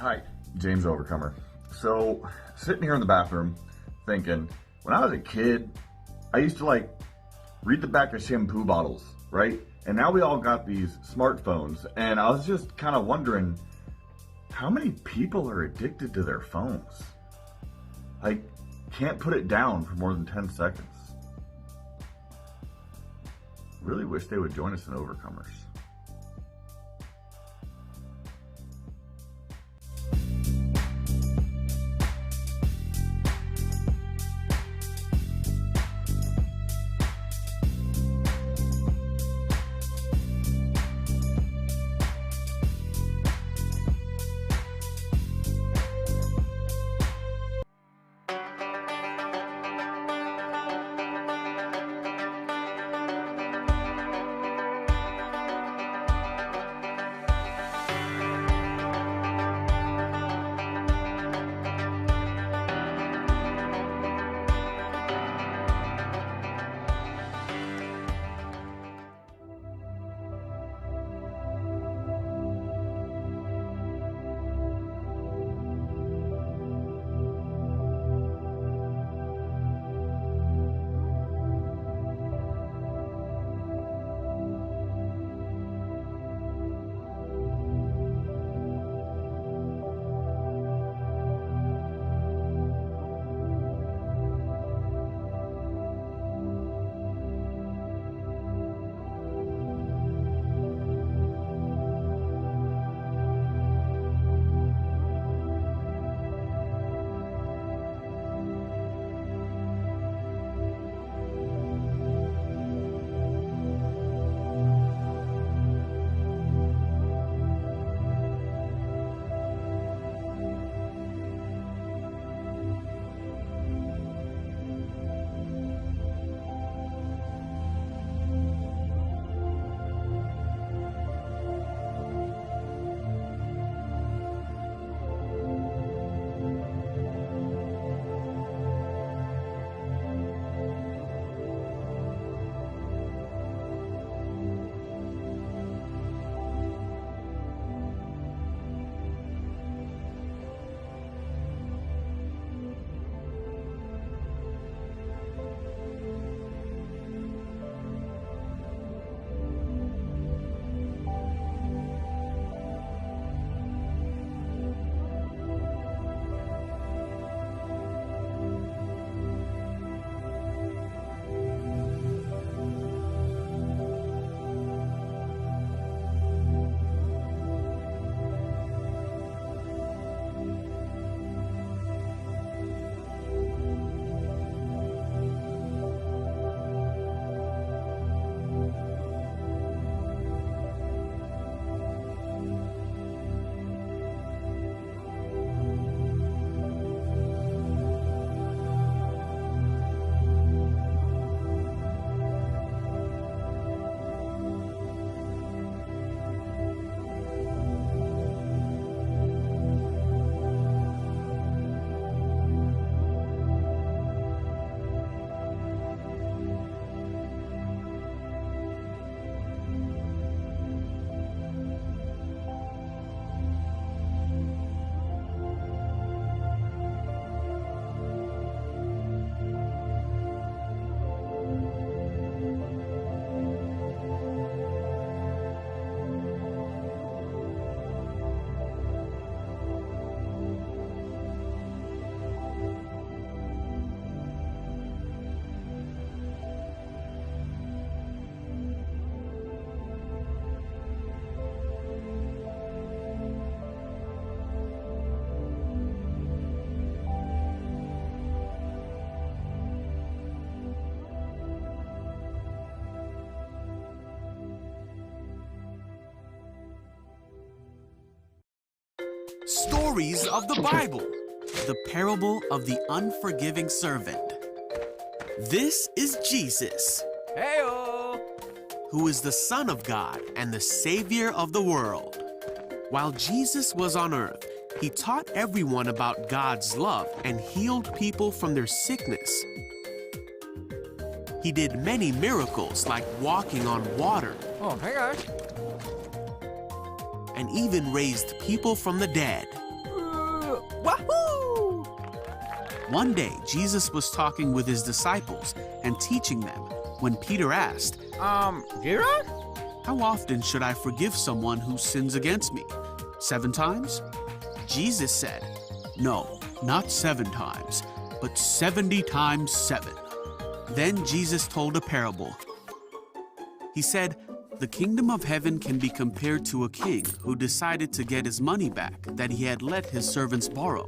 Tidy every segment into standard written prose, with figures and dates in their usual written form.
Hi, James Overcomer. So, sitting here in the bathroom thinking, when I was a kid, I used to read the back of shampoo bottles, right? And now we all got these smartphones, and I was just kind of wondering, how many people are addicted to their phones? Can't put it down for more than 10 seconds. Really wish they would join us in Overcomers. Stories of the Bible. The parable of the unforgiving servant. This is Jesus, Hey-o! who is the Son of God and the Savior of the world. While Jesus was on earth, he taught everyone about God's love and healed people from their sickness. He did many miracles like walking on water Oh, hey guys. and even raised people from the dead. One day, Jesus was talking with his disciples and teaching them when Peter asked, Jesus? "How often should I forgive someone who sins against me? 7 times?" Jesus said, "No, not 7 times, but 70 times 7. Then Jesus told a parable. He said, "The kingdom of heaven can be compared to a king who decided to get his money back that he had let his servants borrow.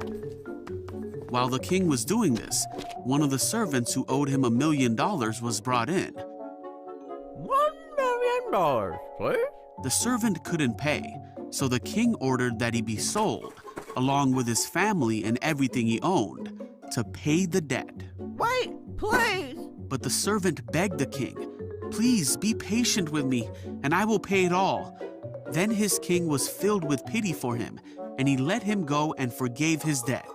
While the king was doing this, one of the servants who owed him $1 million was brought in. $1 million, please? The servant couldn't pay, so the king ordered that he be sold, along with his family and everything he owned, to pay the debt. Wait, please. But the servant begged the king, 'Please be patient with me, and I will pay it all.' Then his king was filled with pity for him, and he let him go and forgave his debt.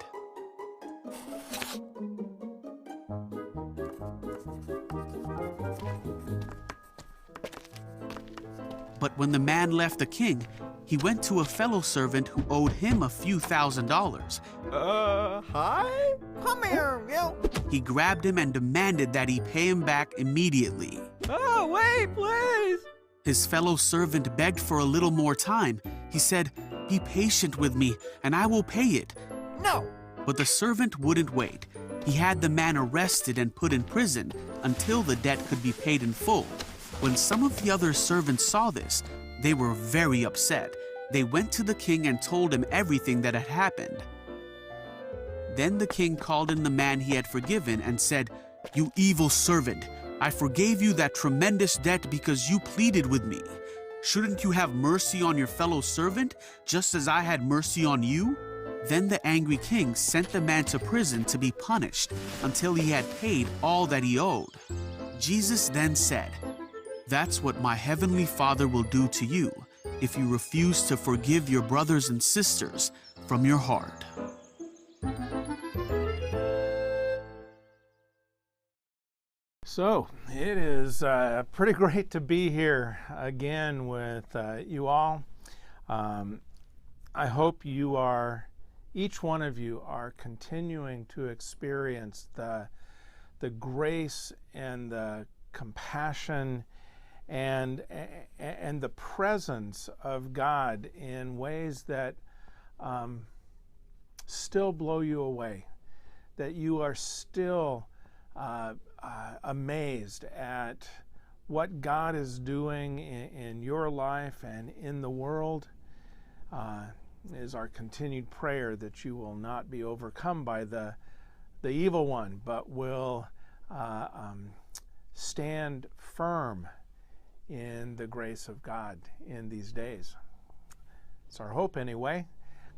But when the man left the king, he went to a fellow servant who owed him a few $1,000s. Hi? Come here, you. He grabbed him and demanded that he pay him back immediately. Oh, wait, please. His fellow servant begged for a little more time. He said, 'Be patient with me, and I will pay it.' No. But the servant wouldn't wait. He had the man arrested and put in prison until the debt could be paid in full. When some of the other servants saw this, they were very upset. They went to the king and told him everything that had happened. Then the king called in the man he had forgiven and said, 'You evil servant, I forgave you that tremendous debt because you pleaded with me. Shouldn't you have mercy on your fellow servant, just as I had mercy on you?' Then the angry king sent the man to prison to be punished until he had paid all that he owed. Jesus then said, 'That's what my heavenly Father will do to you if you refuse to forgive your brothers and sisters from your heart.'" So it is pretty great to be here again with you all. I hope you are, each one of you are continuing to experience the grace and the compassion and the presence of God in ways that still blow you away, that you are still amazed at what God is doing in your life and in the world. Is our continued prayer that you will not be overcome by the evil one, but will stand firm in the grace of God in these days. It's our hope anyway.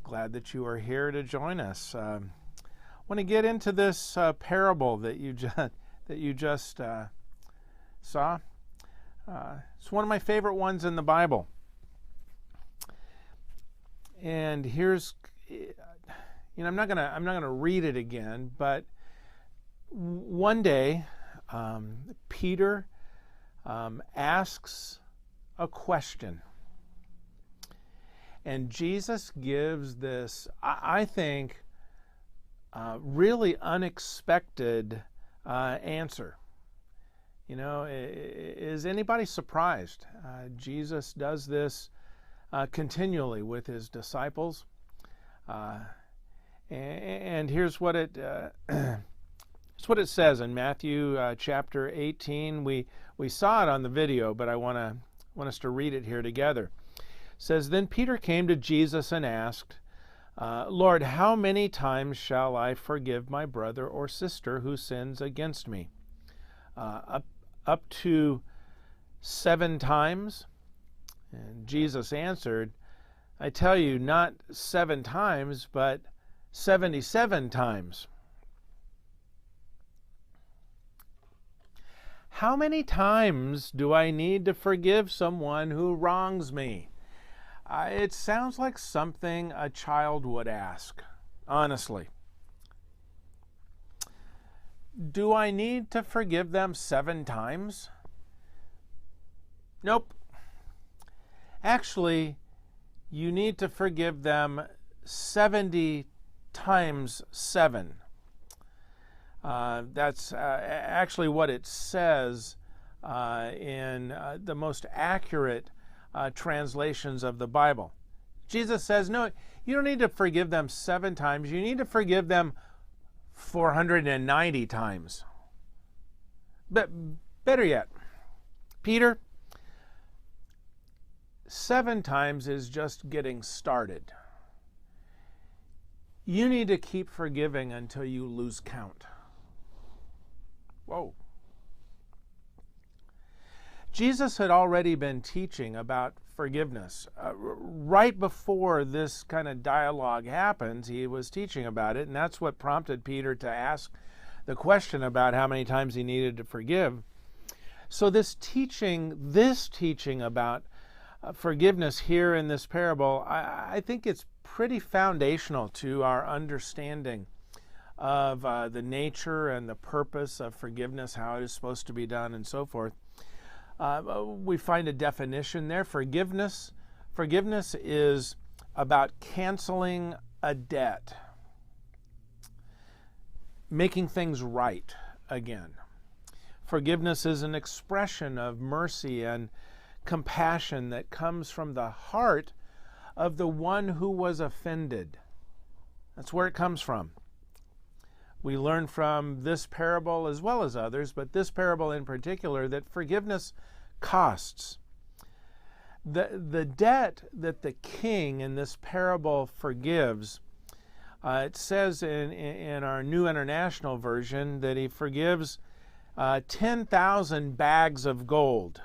Glad that you are here to join us. I want to get into this parable that you just saw. It's one of my favorite ones in the Bible. And here's, I'm not gonna read it again, but one day Peter asks a question, and Jesus gives this, I think, really unexpected answer. Is anybody surprised? Jesus does this continually with his disciples. And here's what it says in Matthew chapter 18. We saw it on the video, but I want us to read it here together. It says, "Then Peter came to Jesus and asked, 'Lord, how many times shall I forgive my brother or sister who sins against me? Up to 7 times?' And Jesus answered, 'I tell you, not 7 times, but 77 times. How many times do I need to forgive someone who wrongs me?' It sounds like something a child would ask, honestly. Do I need to forgive them 7 times? Nope. Actually, you need to forgive them 70 times 7. That's actually what it says in the most accurate translations of the Bible. Jesus says, no, you don't need to forgive them 7 times. You need to forgive them 490 times. But better yet, Peter, 7 times is just getting started. You need to keep forgiving until you lose count. Whoa. Jesus had already been teaching about forgiveness. Right before this kind of dialogue happens, he was teaching about it, and that's what prompted Peter to ask the question about how many times he needed to forgive. So this teaching about forgiveness here in this parable, I think it's pretty foundational to our understanding of the nature and the purpose of forgiveness, how it is supposed to be done, and so forth. We find a definition there. Forgiveness is about canceling a debt, making things right again. Forgiveness is an expression of mercy and compassion that comes from the heart of the one who was offended. That's where it comes from. We learn from this parable as well as others, but this parable in particular, that forgiveness costs. The debt that the king in this parable forgives, it says in our New International Version that he forgives 10,000 bags of gold.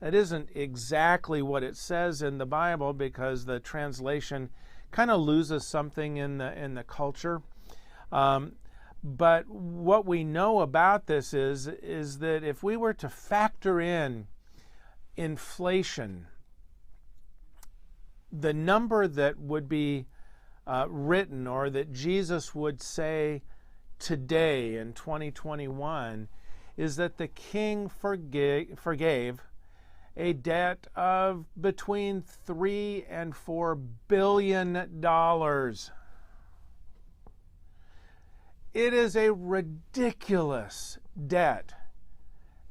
That isn't exactly what it says in the Bible, because the translation kind of loses something in the culture. But what we know about this is that if we were to factor in inflation, the number that would be written, or that Jesus would say today in 2021, is that the king forgave a debt of between $3 and $4 billion. It is a ridiculous debt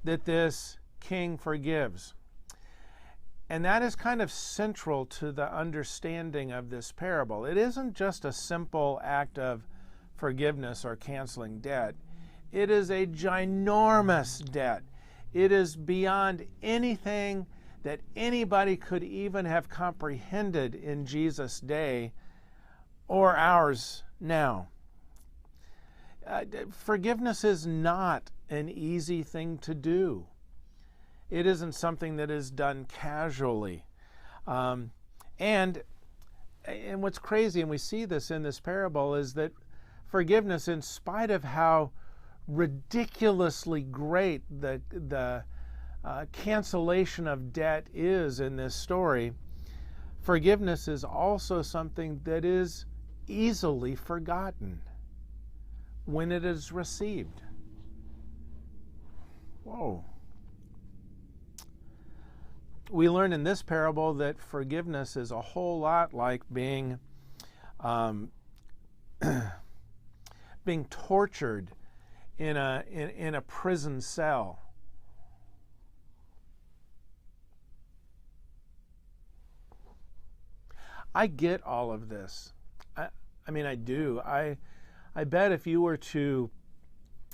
that this king forgives. And that is kind of central to the understanding of this parable. It isn't just a simple act of forgiveness or canceling debt. It is a ginormous debt. It is beyond anything that anybody could even have comprehended in Jesus' day or ours now. Forgiveness is not an easy thing to do. It isn't something that is done casually. And what's crazy, and we see this in this parable, is that forgiveness, in spite of how ridiculously great the cancellation of debt is in this story, forgiveness is also something that is easily forgotten when it is received. Whoa. We learn in this parable that forgiveness is a whole lot like being tortured in a prison cell. I get all of this. I mean, I do. I bet if you were to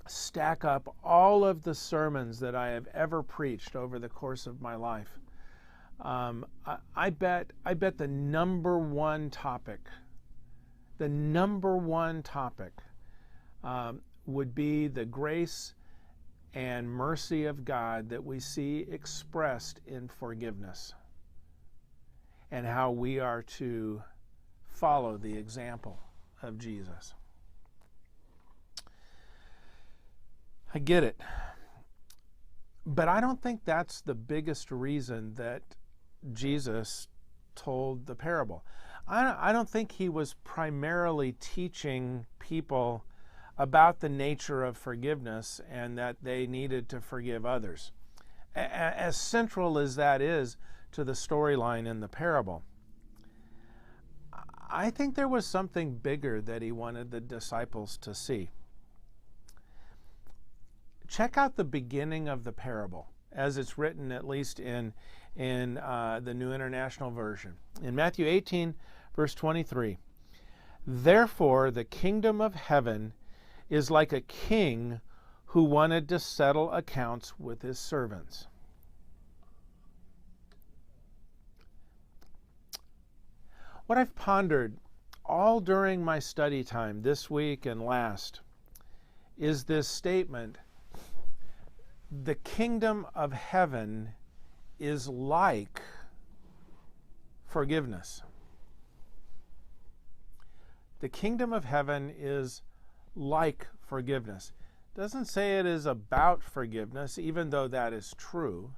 stack up all of the sermons that I have ever preached over the course of my life, I bet the number one topic would be the grace and mercy of God that we see expressed in forgiveness, and how we are to follow the example of Jesus. I get it. But I don't think that's the biggest reason that Jesus told the parable. I don't think he was primarily teaching people about the nature of forgiveness and that they needed to forgive others. As central as that is to the storyline in the parable, I think there was something bigger that he wanted the disciples to see. check out the beginning of the parable as it's written, at least in the New International Version. In Matthew 18, verse 23, "Therefore the kingdom of heaven is like a king who wanted to settle accounts with his servants." What I've pondered all during my study time this week and last is this statement: the kingdom of heaven is like forgiveness. The kingdom of heaven is like forgiveness. It doesn't say it is about forgiveness, even though that is true.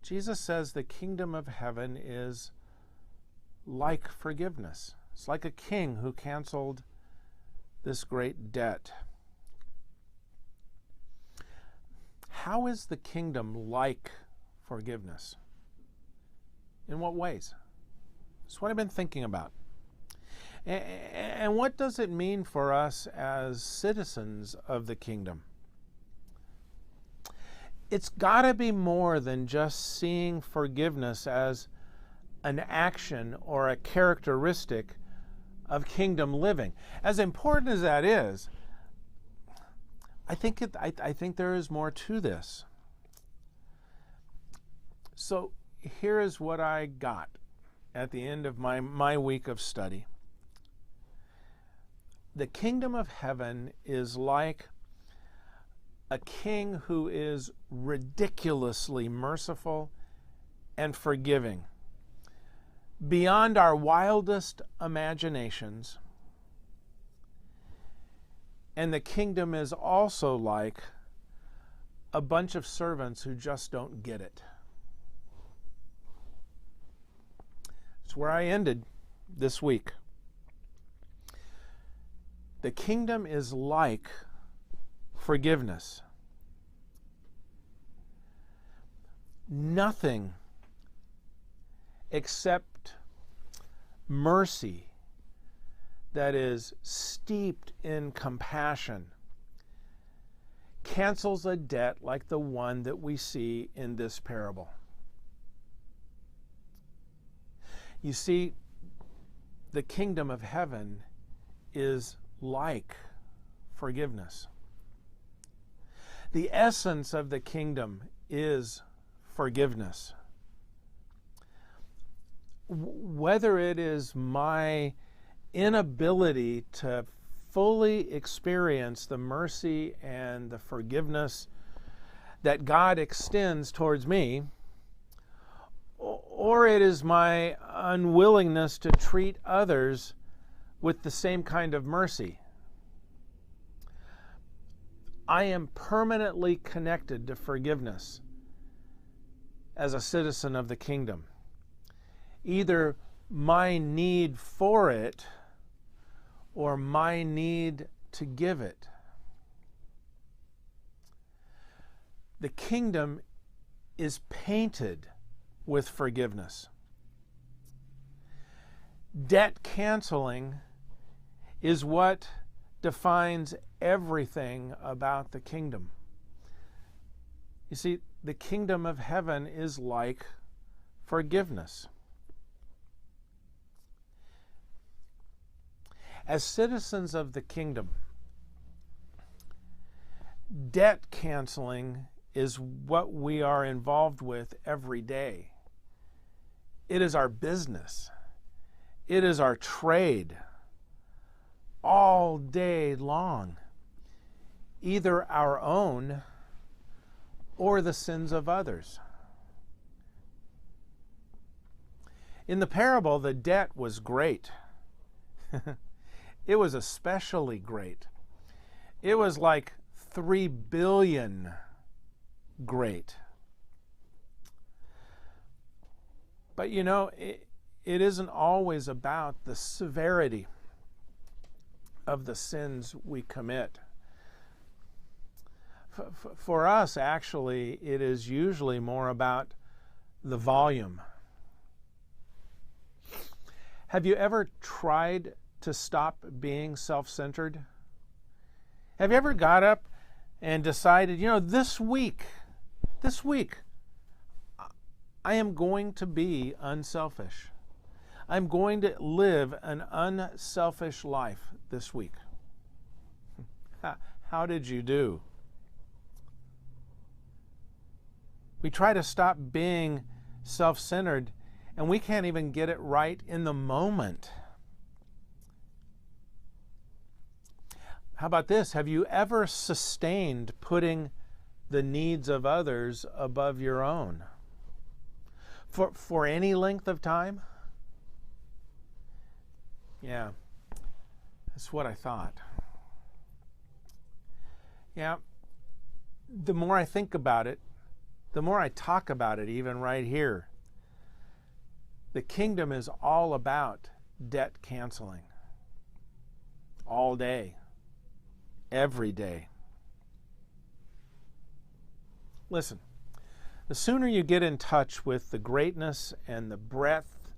Jesus says the kingdom of heaven is like forgiveness. It's like a king who canceled this great debt. How is the kingdom like forgiveness? In what ways? That's what I've been thinking about. And what does it mean for us as citizens of the kingdom? It's got to be more than just seeing forgiveness as an action or a characteristic of kingdom living. As important as that is, I think there is more to this. So here is what I got at the end of my week of study. The kingdom of heaven is like a king who is ridiculously merciful and forgiving, beyond our wildest imaginations. And the kingdom is also like a bunch of servants who just don't get it. It's where I ended this week. The kingdom is like forgiveness. Nothing except mercy that is steeped in compassion cancels a debt like the one that we see in this parable. You see, the kingdom of heaven is like forgiveness. The essence of the kingdom is forgiveness. Whether it is my inability to fully experience the mercy and the forgiveness that God extends towards me, or it is my unwillingness to treat others with the same kind of mercy, I am permanently connected to forgiveness as a citizen of the kingdom. Either my need for it or my need to give it. The kingdom is painted with forgiveness. Debt canceling is what defines everything about the kingdom. You see, the kingdom of heaven is like forgiveness. As citizens of the kingdom, debt canceling is what we are involved with every day. It is our business. It is our trade all day long, either our own or the sins of others. In the parable, the debt was great. It was especially great. It was like 3 billion great. But you know, it isn't always about the severity of the sins we commit. For us, actually, it is usually more about the volume. Have you ever tried to stop being self-centered? Have you ever got up and decided, this week, I am going to be unselfish. I'm going to live an unselfish life this week. How did you do? We try to stop being self-centered, and we can't even get it right in the moment. How about this? Have you ever sustained putting the needs of others above your own? For any length of time? Yeah, that's what I thought. Yeah, the more I think about it, the more I talk about it, even right here, the kingdom is all about debt canceling. All day. Every day. Listen, the sooner you get in touch with the greatness and the breadth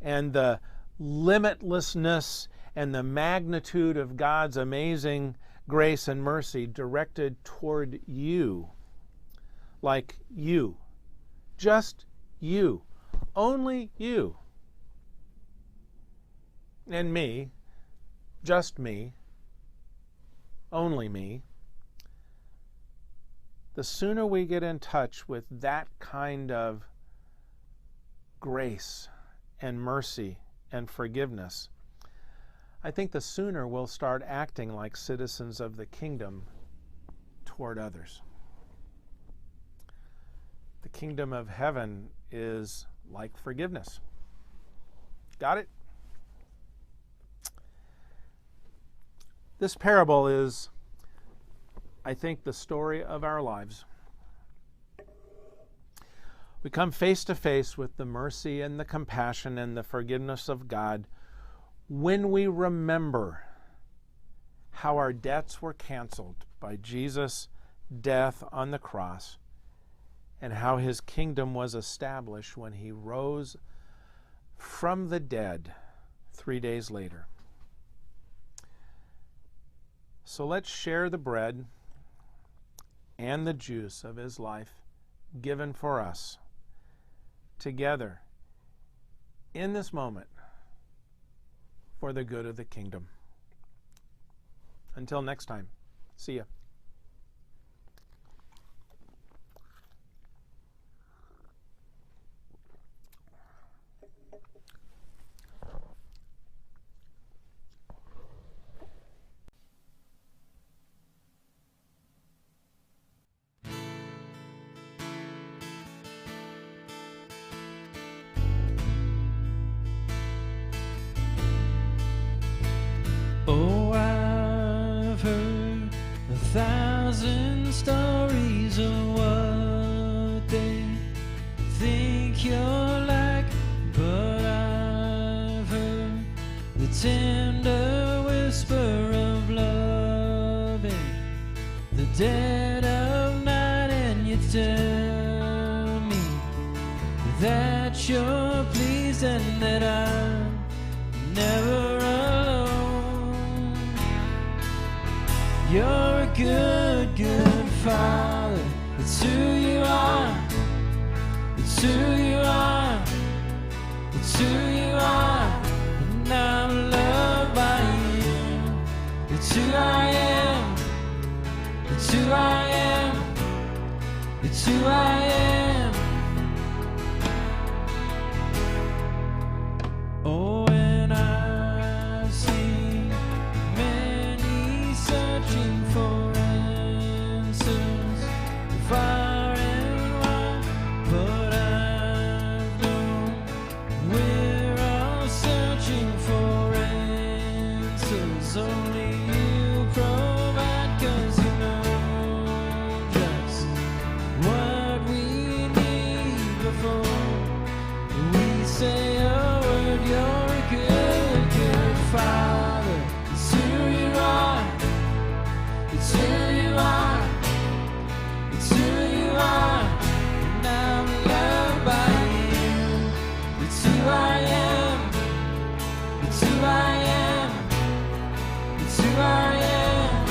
and the limitlessness and the magnitude of God's amazing grace and mercy directed toward you, like you, just you, only you, and me, just me, only me, the sooner we get in touch with that kind of grace and mercy and forgiveness, I think the sooner we'll start acting like citizens of the kingdom toward others. The kingdom of heaven is like forgiveness. Got it? This parable is, I think, the story of our lives. We come face to face with the mercy and the compassion and the forgiveness of God when we remember how our debts were canceled by Jesus' death on the cross and how his kingdom was established when he rose from the dead 3 days later. So let's share the bread and the juice of his life given for us together in this moment for the good of the kingdom. Until next time, see ya. Oh, I've heard 1,000 stories of what they think you're like, but I've heard the tender whisper of love in the dead of night, and you tell me that you're pleased and that I'm never alone. You're a good, good father. It's who you are. It's who you are. It's who you are. And I'm loved by you. It's who I am. It's who I am. It's who I am. Oh, and I've seen many searching for answers far and wide, but I've known we're all searching for answers. Only you provide, 'cause you know just what we need before we say a word. You're a good, good father. It's who you are. It's who you are. It's who you are. And I'm loved by you. It's who I am. It's who I am. It's who I am.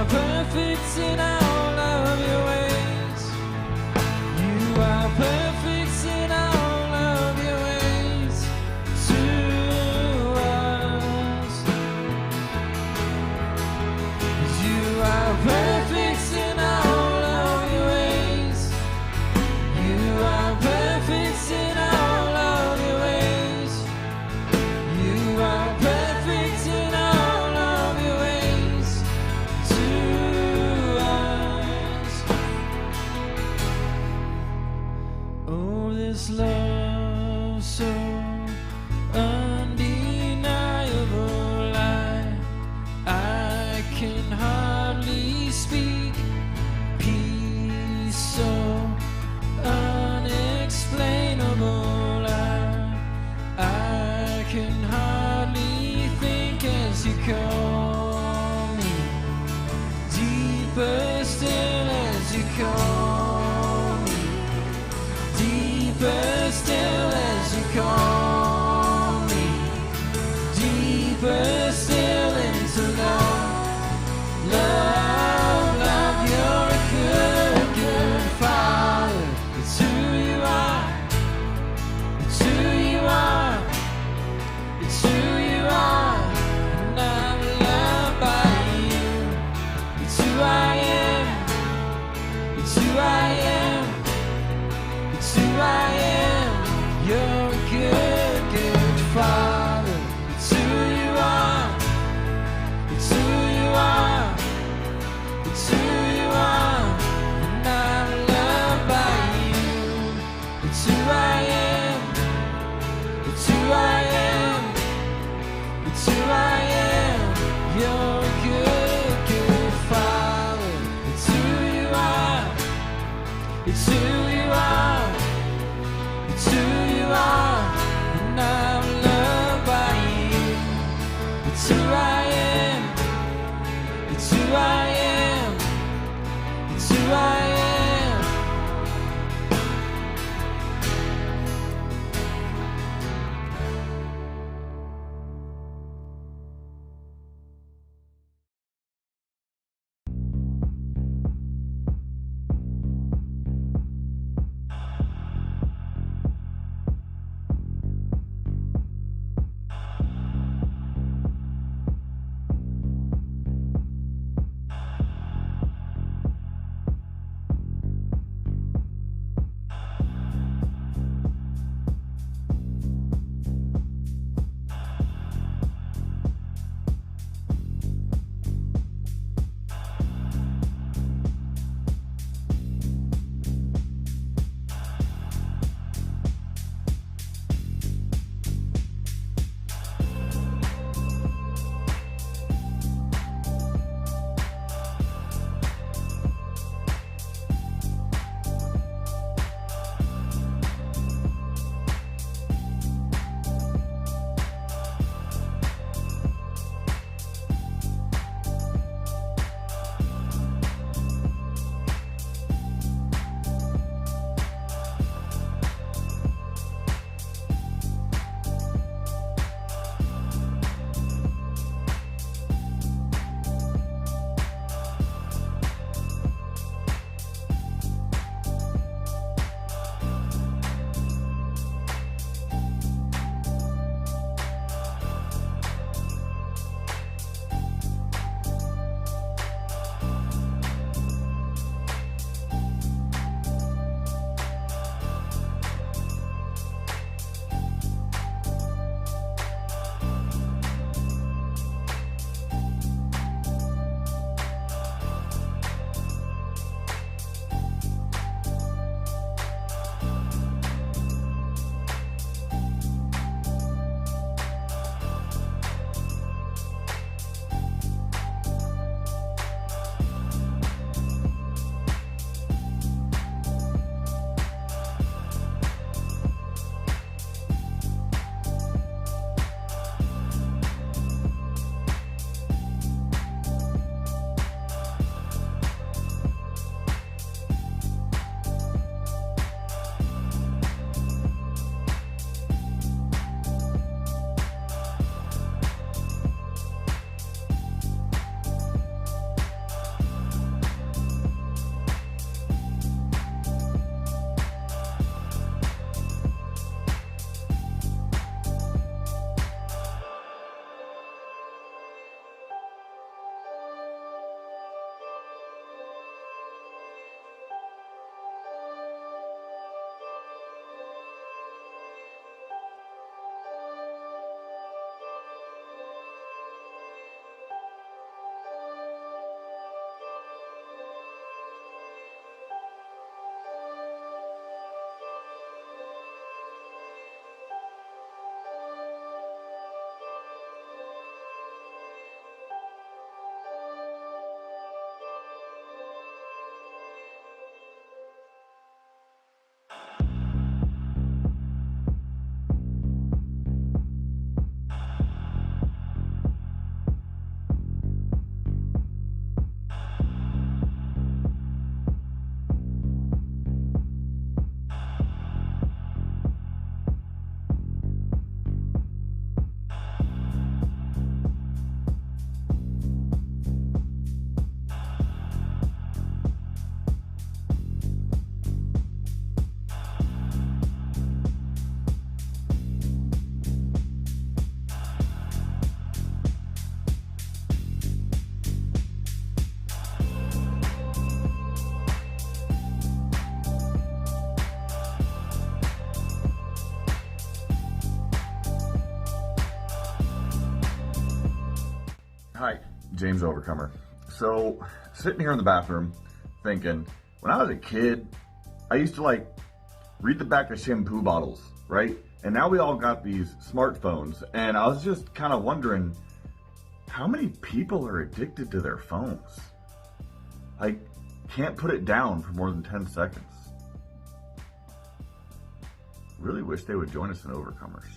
perfect in all of your ways. You are perfect in all of your ways to us. You are perfect in all of your ways. You are perfect in all of your ways. You are perfect in all of your ways to us. Oh, this love so undeniable, I can hardly speak. Peace so unexplainable, I can hardly think as you call me. Deeper still as you call me. Deeper still as you call me. Deeper still into love. Love, love, you're a good, good Father. It's who you are. It's who you are. It's who you are. And I'm loved by you. It's who I am. It's who I am. It's who I am. You're a good, good Father. It's who you are. It's who you are. It's who you are. And I'm loved by you. It's who I am. It's who I am. It's who I am. You're a good, good Father. It's who you are. It's who you are. It's who you are. And I'm loved by you. It's who I am. It's who I am. It's who I am. James Overcomer. So, sitting here in the bathroom thinking, when I was a kid, I used to like read the back of shampoo bottles, right? And now we all got these smartphones, and I was just kind of wondering, how many people are addicted to their phones? Like, can't put it down for more than 10 seconds. Really wish they would join us in Overcomers.